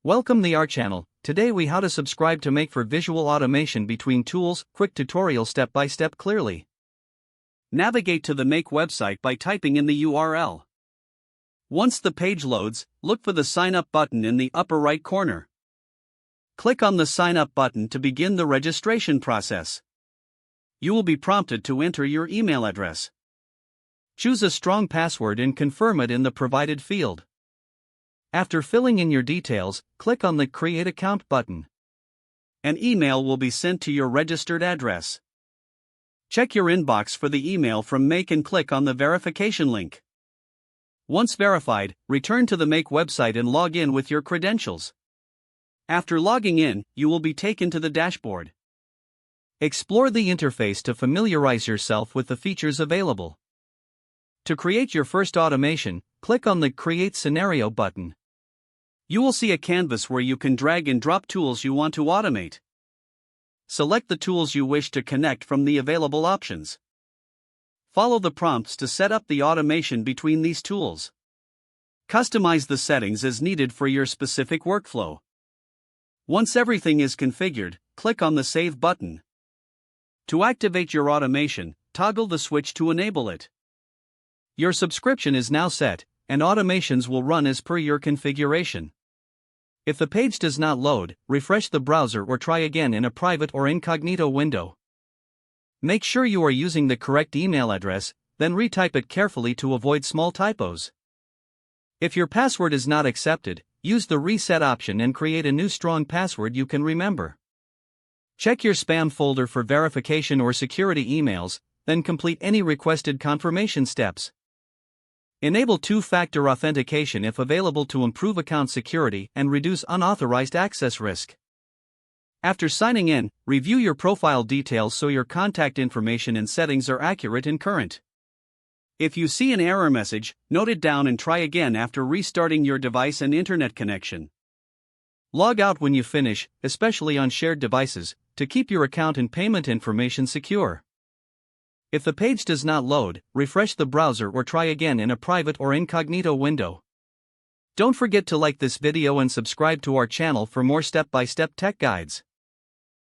Welcome to our channel. Today we how to subscribe to make for visual automation between tools, quick tutorial step by step clearly. Navigate to the Make website by typing in the URL. Once the page loads, look for the Sign Up button in the upper right corner. Click on the Sign Up button to begin the registration process. You will be prompted to enter your email address. Choose a strong password and confirm it in the provided field. After filling in your details, click on the Create Account button. An email will be sent to your registered address. Check your inbox for the email from Make and click on the verification link. Once verified, return to the Make website and log in with your credentials. After logging in, you will be taken to the dashboard. Explore the interface to familiarize yourself with the features available. To create your first automation, click on the Create Scenario button. You will see a canvas where you can drag and drop tools you want to automate. Select the tools you wish to connect from the available options. Follow the prompts to set up the automation between these tools. Customize the settings as needed for your specific workflow. Once everything is configured, click on the Save button. To activate your automation, toggle the switch to enable it. Your subscription is now set, and automations will run as per your configuration. If the page does not load, refresh the browser or try again in a private or incognito window. Make sure you are using the correct email address, then retype it carefully to avoid small typos. If your password is not accepted, use the reset option and create a new strong password you can remember. Check your spam folder for verification or security emails, then complete any requested confirmation steps. Enable two-factor authentication if available to improve account security and reduce unauthorized access risk. After signing in, review your profile details so your contact information and settings are accurate and current. If you see an error message, note it down and try again after restarting your device and internet connection. Log out when you finish, especially on shared devices, to keep your account and payment information secure. If the page does not load, refresh the browser or try again in a private or incognito window. Don't forget to like this video and subscribe to our channel for more step-by-step tech guides.